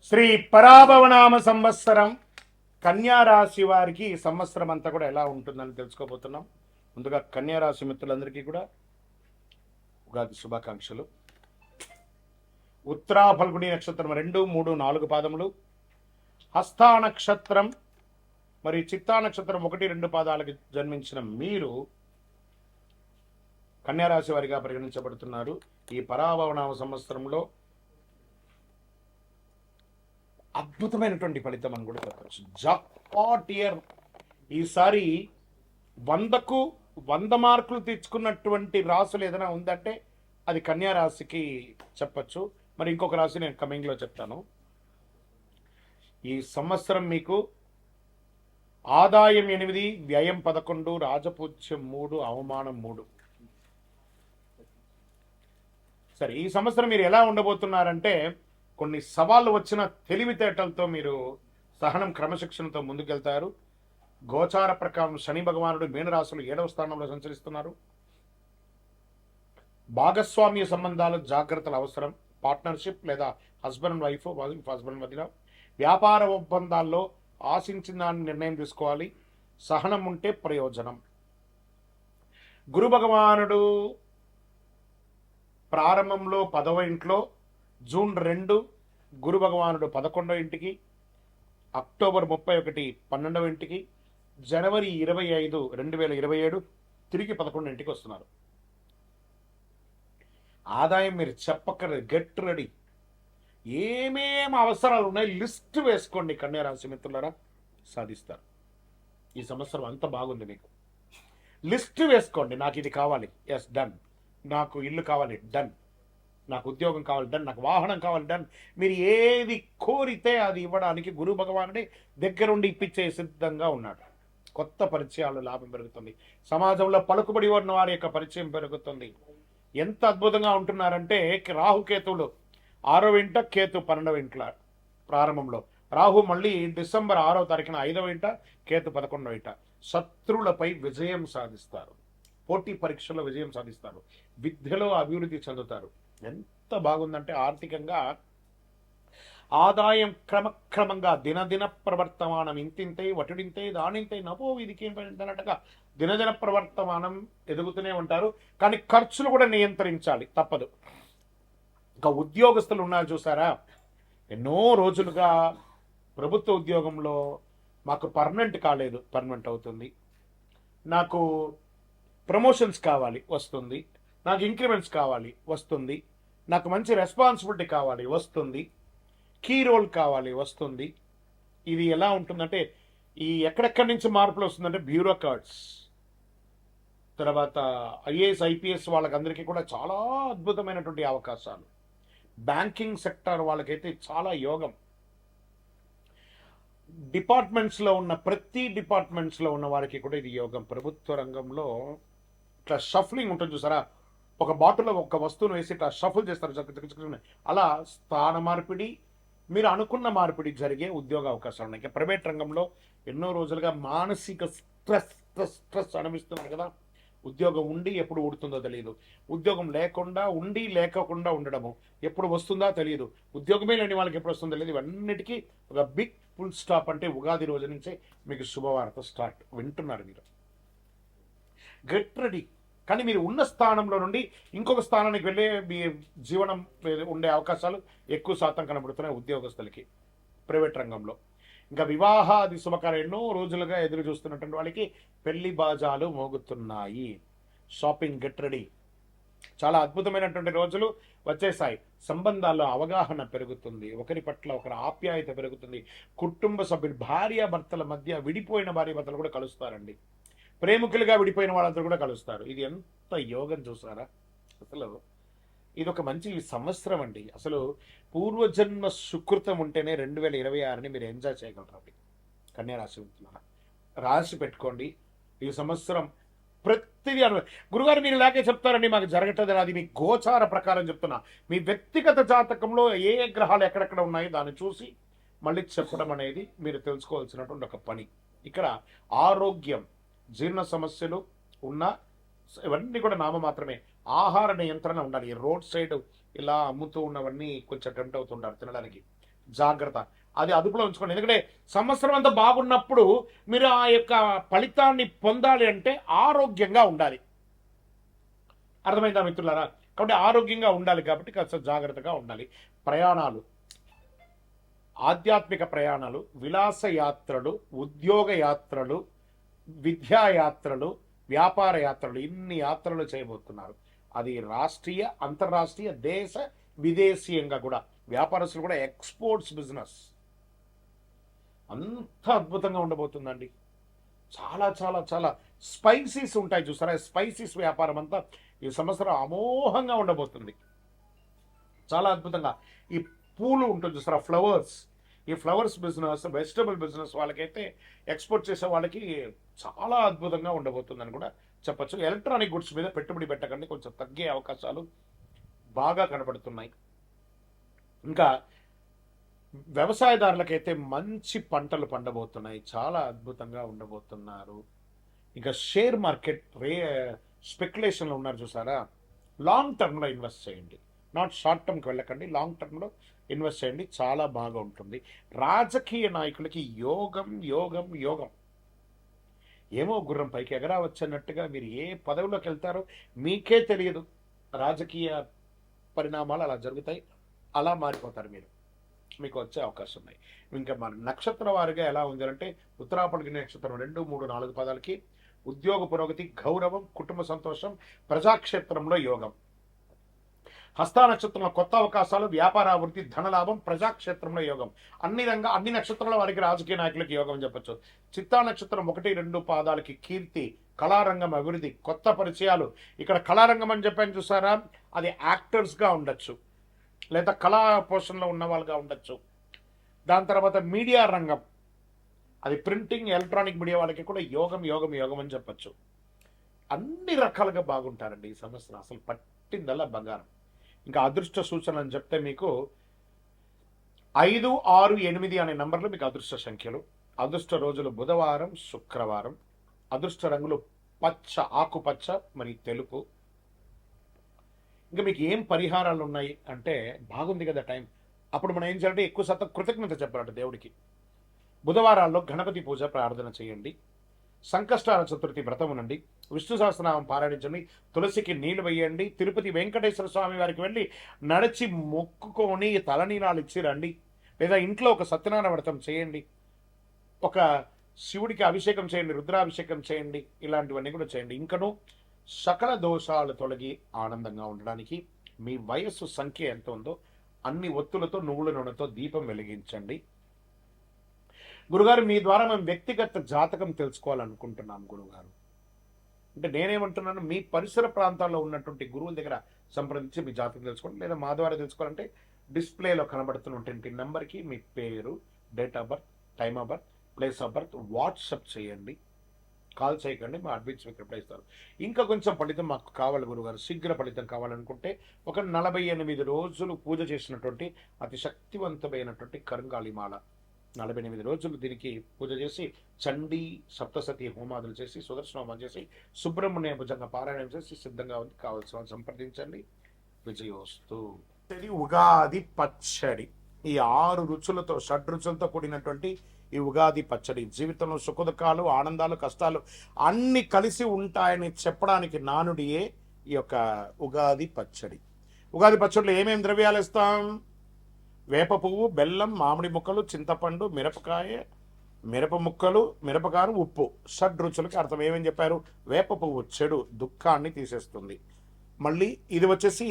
శ్రీ పరాభవనామ సంవత్సరం కన్యా రాశి వారికి ఈ సంవత్సరం అంతా కూడా ఎలా ఉంటుందని తెలుసుకోబోతున్నాం. ముందుగా కన్యా రాశి మిత్రులందరికీ కూడా ఉగాది శుభాకాంక్షలు. ఉత్తరా ఫల్గుని నక్షత్రం 2, 3, 4 పాదములు, హస్తా నక్షత్రం మరియు చిత్తా నక్షత్రం 1, 2 పాదాలకు జన్మించిన మీరు కన్యా రాశి వారిగా పరిగణించబడుతున్నారు. ఈ పరాభవనామ సంవత్సరంలో అద్భుతమైనటువంటి ఫలితం అని కూడా చెప్పచ్చు. Jackpot year. ఈసారి 100కు 100 మార్కులు తెచ్చుకున్నటువంటి రాశులు ఏదైనా ఉందంటే అది కన్యా రాశికి చెప్పచ్చు. మరి ఇంకొక రాశి నేను కమింగ్లో చెప్తాను. ఈ సంవత్సరం మీకు ఆదాయం 8, వ్యయం 11, రాజపూజ్యం 3, అవమానం 3. సరే, ఈ సంవత్సరం మీరు ఎలా ఉండబోతున్నారంటే కొన్ని సవాళ్ళు వచ్చిన తెలివితేటలతో మీరు సహనం, క్రమశిక్షణతో ముందుకెళ్తారు. గోచార ప్రకారం శని భగవానుడు మీనరాశులు 7వ స్థానంలో సంచరిస్తున్నారు. భాగస్వామ్య సంబంధాలు జాగ్రత్తలు అవసరం. పార్ట్నర్షిప్ లేదా హస్బెండ్ అండ్ వైఫ్ హస్బెండ్ మధ్యలో వ్యాపార ఒప్పందాల్లో ఆశించిన దాన్ని నిర్ణయం తీసుకోవాలి. సహనం ఉంటే ప్రయోజనం. గురు భగవానుడు ప్రారంభంలో 10వ ఇంట్లో, జూన్ 2 గురు భగవానుడు 11వ ఇంటికి, అక్టోబర్ 31 12వ ఇంటికి, జనవరి 25 2027 తిరిగి 11వ ఇంటికి వస్తున్నారు. ఆదాయం మీరు చెప్పక్కర్లేదు, గెట్ రెడీ. ఏమేమి అవసరాలు ఉన్నాయి లిస్ట్ వేసుకోండి. కన్యా రాశి మిత్రులారా, సాధిస్తారు. ఈ సంవత్సరం అంత బాగుంది. మీకు లిస్ట్ వేసుకోండి. నాకు ఇది కావాలి, ఎస్ డన్. నాకు ఇల్లు కావాలి, డన్. నాకు ఉద్యోగం కావాలి, డన్. నాకు వాహనం కావాలి, డన్. మీరు ఏది కోరితే అది ఇవ్వడానికి గురు భగవానుడి దగ్గరుండి ఇప్పించే సిద్ధంగా ఉన్నాడు. కొత్త పరిచయాలు, లాభం పెరుగుతుంది. సమాజంలో పలుకుబడి ఉన్న వారి యొక్క పరిచయం పెరుగుతుంది. ఎంత అద్భుతంగా ఉంటున్నారంటే రాహుకేతువులు 6వ ఇంట, కేతు 12వ ఇంట్ల ప్రారంభంలో. రాహు మళ్ళీ డిసెంబర్ 6వ తారీఖున 5వ ఇంట, కేతు 11వ ఇంట. శత్రువులపై విజయం సాధిస్తారు. పోటీ పరీక్షల్లో విజయం సాధిస్తారు. విద్యలో అభివృద్ధి చెందుతారు. ఎంత బాగుందంటే ఆర్థికంగా ఆదాయం క్రమక్రమంగా దినదిన ప్రవర్తమానం ఇంతింతై వటుడింతై దానింతై నవో విధికి అన్నట్టుగా దినదిన ప్రవర్తమానం ఎదుగుతూనే ఉంటారు. కానీ ఖర్చులు కూడా నియంత్రించాలి, తప్పదు. ఇంకా ఉద్యోగస్తులు ఉన్నారు చూసారా, ఎన్నో రోజులుగా ప్రభుత్వ ఉద్యోగంలో మాకు పర్మనెంట్ కాలేదు, పర్మనెంట్ అవుతుంది. నాకు ప్రమోషన్స్ కావాలి, వస్తుంది. నాకు ఇంక్రిమెంట్స్ కావాలి, వస్తుంది. నాకు మంచి రెస్పాన్సిబిలిటీ కావాలి, వస్తుంది. కీ రోల్ కావాలి, వస్తుంది. ఇది ఎలా ఉంటుందంటే ఈ ఎక్కడెక్కడి నుంచి మార్పులు వస్తుందంటే బ్యూరోక్రాట్స్, తర్వాత ఐఏఎస్ ఐపీఎస్ వాళ్ళకందరికీ కూడా చాలా అద్భుతమైనటువంటి అవకాశాలు. బ్యాంకింగ్ సెక్టర్ వాళ్ళకైతే చాలా యోగం. డిపార్ట్మెంట్స్లో ఉన్న ప్రతి డిపార్ట్మెంట్స్లో ఉన్న వారికి కూడా ఇది యోగం. ప్రభుత్వ రంగంలో ఇట్లా షఫ్లింగ్ ఉంటుంది చూసారా, ఒక బాటిల్లో ఒక వస్తువును వేసి ఇట్లా షఫుల్ చేస్తారు. అలా స్థాన మార్పిడి, మీరు అనుకున్న మార్పిడి జరిగే ఉద్యోగ అవకాశాలు ఉన్నాయి. ఇంకా ప్రైవేట్ రంగంలో ఎన్నో రోజులుగా మానసిక స్ట్రెస్ అనిపిస్తున్నారు కదా. ఉద్యోగం ఉండి ఎప్పుడు ఉడుతుందో తెలియదు. ఉద్యోగం లేకుండా ఉండి లేకుండా ఉండడము, ఎప్పుడు వస్తుందో తెలియదు. ఉద్యోగమే లేని వాళ్ళకి ఎప్పుడు వస్తుందో తెలియదు. ఇవన్నిటికీ ఒక బిగ్ ఫుల్ స్టాప్ అంటే ఉగాది రోజు నుంచే మీకు శుభవార్త స్టార్ట్. వింటున్నారు మీరు, గెట్ రెడీ. కానీ మీరు ఉన్న స్థానంలో నుండి ఇంకొక స్థానానికి వెళ్ళే మీ జీవనం ఉండే అవకాశాలు ఎక్కువ శాతం కనబడుతున్నాయి ఉద్యోగస్తులకి ప్రైవేట్ రంగంలో. ఇంకా వివాహాది శుభకార్యం ఎన్నో రోజులుగా ఎదురు చూస్తున్నటువంటి వాళ్ళకి పెళ్లి బాజాలు మోగుతున్నాయి. Shopping, get ready. చాలా అద్భుతమైనటువంటి రోజులు వచ్చేసాయి. సంబంధాల్లో అవగాహన పెరుగుతుంది, ఒకరి పట్ల ఒకరి ఆప్యాయత పెరుగుతుంది. కుటుంబ సభ్యులు, భార్యాభర్తల మధ్య విడిపోయిన భార్యాభర్తలు కూడా కలుస్తారండి. ప్రేమికులుగా విడిపోయిన వాళ్ళందరూ కూడా కలుస్తారు. ఇది ఎంత యోగం చూసారా. అసలు ఇది ఒక మంచి సంవత్సరం అండి. అసలు పూర్వజన్మ సుకృతం ఉంటేనే 2026ని మీరు ఎంజాయ్ చేయగలరు. కన్యా రాశి రాసి పెట్టుకోండి. ఈ సంవత్సరం ప్రతిదీ గురుగారు మీరు ఇలాగే చెప్తారండి, మాకు జరగట్లేదు. అది మీ గోచార ప్రకారం చెప్తున్నా. మీ వ్యక్తిగత జాతకంలో ఏ ఏ గ్రహాలు ఎక్కడెక్కడ ఉన్నాయో దాన్ని చూసి మళ్ళీ చెప్పడం అనేది మీరు తెలుసుకోవాల్సినటువంటి ఒక పని. ఇక్కడ ఆరోగ్యం, జీర్ణ సమస్యలు ఉన్న ఇవన్నీ కూడా నామ మాత్రమే. ఆహార నియంత్రణ ఉండాలి. రోడ్ సైడ్ ఇలా అమ్ముతూ ఉన్నవన్నీ కొంచెం టెంప్ట్ అవుతుంటారు తినడానికి. జాగ్రత్త. అది అదుపులో ఉంచుకోండి. ఎందుకంటే సంవత్సరం అంతా బాగున్నప్పుడు మీరు ఆ యొక్క ఫలితాన్ని పొందాలి అంటే ఆరోగ్యంగా ఉండాలి. అర్థమైందా మిత్రులారా? కాబట్టి ఆరోగ్యంగా ఉండాలి కాబట్టి కాస్త జాగ్రత్తగా ఉండాలి. ప్రయాణాలు, ఆధ్యాత్మిక ప్రయాణాలు, విలాస యాత్రలు, ఉద్యోగ యాత్రలు, విద్యా యాత్రలు, వ్యాపార యాత్రలు, ఇన్ని యాత్రలు చేయబోతున్నారు. అది రాష్ట్రీయ, అంతర్రాష్ట్రీయ, దేశ విదేశీయంగా కూడా. వ్యాపారస్తులు కూడా ఎక్స్పోర్ట్స్ బిజినెస్ అంత అద్భుతంగా ఉండబోతుందండి. చాలా చాలా చాలా స్పైసీస్ ఉంటాయి చూసారా, స్పైసీస్ వ్యాపారం అంతా ఈ సంవత్సరం అమోఘంగా ఉండబోతుంది. చాలా అద్భుతంగా. ఈ పూలు ఉంటుంది చూసారా, ఫ్లవర్స్, ఈ ఫ్లవర్స్ బిజినెస్, వెజిటబుల్ బిజినెస్ వాళ్ళకైతే, ఎక్స్పోర్ట్ చేసే వాళ్ళకి చాలా అద్భుతంగా ఉండబోతుందని కూడా చెప్పచ్చు. ఎలక్ట్రానిక్ గుడ్స్ మీద పెట్టుబడి పెట్టకండి, కొంచెం తగ్గే అవకాశాలు బాగా కనబడుతున్నాయి. ఇంకా వ్యవసాయదారులకైతే మంచి పంటలు పండబోతున్నాయి, చాలా అద్భుతంగా ఉండబోతున్నారు. ఇంకా షేర్ మార్కెట్ స్పెక్యులేషన్లో ఉన్నారు చూసారా, లాంగ్ టర్మ్లో ఇన్వెస్ట్ చేయండి. నాట్ షార్ట్ టర్మ్కి వెళ్ళకండి, లాంగ్ టర్మ్లో ఇన్వెస్ట్ చేయండి, చాలా బాగా ఉంటుంది. రాజకీయ నాయకులకి యోగం యోగం యోగం. ఏమో గుర్రం పైకి ఎగరావచ్చన్నట్టుగా మీరు ఏ పదవిలోకి వెళ్తారో మీకే తెలియదు. రాజకీయ పరిణామాలు అలా జరుగుతాయి, అలా మారిపోతారు మీరు, మీకు వచ్చే అవకాశం ఉన్నాయి. ఇంకా మన నక్షత్ర వారిగా ఎలా ఉంది అంటే, ఉత్తరాపల్లి నక్షత్రం 2, 3, 4 పదాలకి ఉద్యోగ పురోగతి, గౌరవం, కుటుంబ సంతోషం, ప్రజాక్షేత్రంలో యోగం. హస్త నక్షత్రంలో కొత్త అవకాశాలు, వ్యాపార అభివృద్ధి, ధనలాభం, ప్రజాక్షేత్రంలో యోగం. అన్ని నక్షత్రాల వారికి రాజకీయ నాయకులకి యోగం చెప్పచ్చు. చిత్తా నక్షత్రం 1, 2 పాదాలకి కీర్తి, కళారంగం అభివృద్ధి, కొత్త పరిచయాలు. ఇక్కడ కళారంగం అని చెప్పాను చూసారా, అది యాక్టర్స్గా ఉండొచ్చు, లేదా కళా పోషణలో ఉన్న వాళ్ళుగా ఉండొచ్చు. దాని తర్వాత మీడియా రంగం, అది ప్రింటింగ్, ఎలక్ట్రానిక్ మీడియా వాళ్ళకి కూడా యోగం యోగం యోగం అని చెప్పచ్చు. అన్ని రకాలుగా బాగుంటారండి ఈ సంవత్సరం, అసలు పట్టిందల్లా బంగారం. ఇంకా అదృష్ట సూచనలు అని చెప్తే మీకు 5, 6, 8 అనే నంబర్లు మీకు అదృష్ట సంఖ్యలు. అదృష్ట రోజులు బుధవారం, శుక్రవారం. అదృష్ట రంగులు పచ్చ, ఆకుపచ్చ, మరి తెలుపు. ఇంకా మీకు ఏం పరిహారాలు ఉన్నాయి అంటే, బాగుంది కదా టైం, అప్పుడు మనం ఏం చేయాలంటే ఎక్కువ శాతం కృతజ్ఞత చెప్పాలంట దేవుడికి. బుధవారాల్లో గణపతి పూజ ప్రార్థన చేయండి, సంకష్టాల చతుర్థి వ్రతం ఉండండి, విష్ణు సహస్రనామం పారాయణించండి, తులసికి నీళ్లు వేయండి, తిరుపతి వెంకటేశ్వర స్వామి వారికి వెళ్ళి నడిచి మొక్కుకొని తలనీలాలు ఇచ్చి రండి, లేదా ఇంట్లో ఒక సత్యనారాయణ వ్రతం చేయండి, ఒక శివుడికి అభిషేకం చేయండి, రుద్రాభిషేకం చేయండి, ఇలాంటివన్నీ కూడా చేయండి. ఇంకను సకల దోషాలు తొలగి ఆనందంగా ఉండడానికి మీ వయస్సు సంఖ్య ఎంత ఉందో అన్ని ఒత్తులతో, నువ్వుల నూనెతో దీపం వెలిగించండి. గురుగారు, మీ ద్వారా మేము వ్యక్తిగత జాతకం తెలుసుకోవాలనుకుంటున్నాం గురుగారు అంటే, నేనేమంటున్నాను, మీ పరిసర ప్రాంతాల్లో ఉన్నటువంటి గురువుల దగ్గర సంప్రదించి మీ జాతకం తెలుసుకోండి, లేదా మా ద్వారా తెలుసుకోవాలంటే డిస్ప్లేలో కనబడుతున్నటువంటి నెంబర్కి మీ పేరు, date of birth, time of birth, place of birth WhatsApp చేయండి, కాల్ చేయకండి, మా అడ్మిన్స్ మీకు రిప్లై ఇస్తారు. ఇంకా కొంచెం ఫలితం మాకు కావాలి గురుగారు, శీఘ్ర ఫలితం కావాలనుకుంటే ఒక 48 రోజులు పూజ చేసినటువంటి అతి శక్తివంతమైనటువంటి కరుంగాళిమాల, 48 రోజులు దీనికి పూజ చేసి, చండీ సప్తసతి హోమాదులు చేసి, సుదర్శన హోమం చేసి, సుబ్రహ్మణ్య భుజంగా పారాయణం చేసి సిద్ధంగా ఉంది. కావాల్సిన సంప్రదించండి. విజయోస్తు. ఉగాది పచ్చడి, ఈ 6 రుచులతో, షడ్రుచులతో కూడినటువంటి ఈ ఉగాది పచ్చడి జీవితంలో సుఖదుఖాలు, ఆనందాలు, కష్టాలు అన్ని కలిసి ఉంటాయని చెప్పడానికి నానుడియే ఈ యొక్క ఉగాది పచ్చడి. ఉగాది పచ్చడిలో ఏమేమి ద్రవ్యాలు ఇస్తాం? వేప పువ్వు, బెల్లం, మామిడి ముక్కలు, చింతపండు, మిరపకాయ, మిరప ముక్కలు, మిరపకారం, ఉప్పు. షడ్రుచులకి అర్థం ఏమని చెప్పారు? వేప పువ్వు చెడు దుఃఖాన్ని తీసేస్తుంది. మళ్ళీ ఇది వచ్చేసి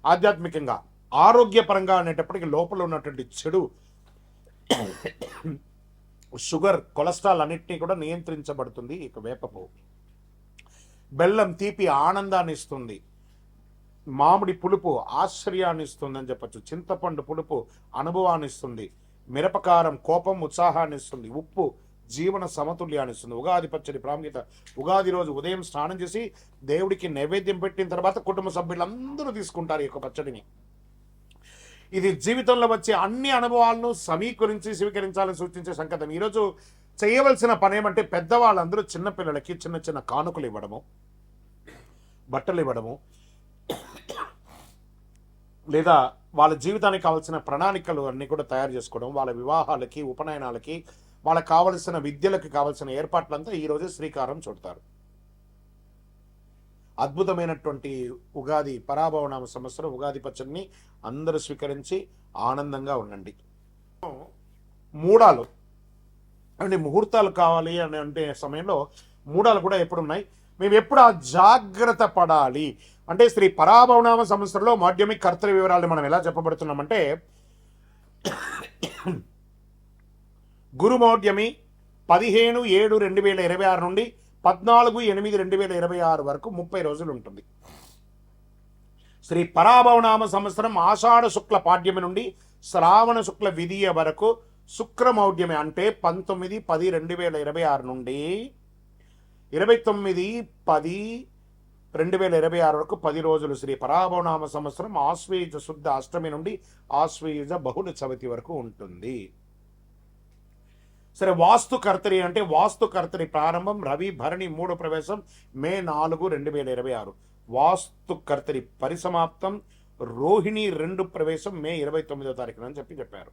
ఆధ్యాత్మికంగా, ఆరోగ్యపరంగా అనేటప్పటికీ లోపల ఉన్నటువంటి చెడు షుగర్, కొలెస్ట్రాల్ అన్నిటినీ కూడా నియంత్రించబడుతుంది ఇక వేప పువ్వు. బెల్లం తీపి, ఆనందాన్ని ఇస్తుంది. మామిడి పులుపు ఆశ్చర్యాన్ని ఇస్తుంది అని చెప్పచ్చు. చింతపండు పులుపు అనుభవాన్ని ఇస్తుంది. మిరపకారం కోపం, ఉత్సాహాన్ని ఇస్తుంది. ఉప్పు జీవన సమతుల్యాన్ని ఇస్తుంది. ఉగాది పచ్చడి ప్రాముఖ్యత, ఉగాది రోజు ఉదయం స్నానం చేసి దేవుడికి నైవేద్యం పెట్టిన తర్వాత కుటుంబ సభ్యులందరూ తీసుకుంటారు ఈ యొక్క పచ్చడిని. ఇది జీవితంలో వచ్చే అన్ని అనుభవాలను సమీకరించి స్వీకరించాలని సూచించే సంకేతం. ఈరోజు చేయవలసిన పని ఏమంటే, పెద్దవాళ్ళందరూ చిన్నపిల్లలకి చిన్న చిన్న కానుకలు ఇవ్వడము, బట్టలు ఇవ్వడము, లేదా వాళ్ళ జీవితానికి కావాల్సిన ప్రణాళికలు అన్నీ కూడా తయారు చేసుకోవడం, వాళ్ళ వివాహాలకి, ఉపనయనాలకి, వాళ్ళకి కావలసిన విద్యలకు కావలసిన ఏర్పాట్లంతా ఈరోజే శ్రీకారం చుడతారు. అద్భుతమైనటువంటి ఉగాది పరాభవనామ సంవత్సరం ఉగాది పచ్చడిని అందరూ స్వీకరించి ఆనందంగా ఉండండి. మూడాలు అంటే ముహూర్తాలు కావాలి అని అంటే సమయంలో మూడాలు కూడా ఎప్పుడున్నాయి, మేము ఎప్పుడు ఆ జాగ్రత్త పడాలి అంటే శ్రీ పరాభవనామ సంవత్సరంలో మాధ్యమిక కర్తవ్య వివరాలు మనం ఎలా చెప్పబడుతున్నామంటే గురుమౌఢ్యమి 15/7/2026 నుండి 14/8/2026 వరకు 30 రోజులు ఉంటుంది. శ్రీ పరాభవనామ సంవత్సరం ఆషాఢ శుక్ల పాడ్యమి నుండి శ్రావణ శుక్ల విధియ వరకు శుక్రమౌఢ్యమి అంటే 19/10/2026 నుండి 29/10/2026 వరకు 10 రోజులు శ్రీ పరాభవనామ సంవత్సరం ఆశ్వయుజ శుద్ధ అష్టమి నుండి ఆశ్వయుజ బహుళ చవితి వరకు ఉంటుంది. సరే, వాస్తు కర్తరి అంటే వాస్తు కర్తరి ప్రారంభం రవి భరణి 3 ప్రవేశం మే 4, 2026. వాస్తు కర్తరి పరిసమాప్తం రోహిణి 2 ప్రవేశం మే 29వ తారీఖున అని చెప్పారు.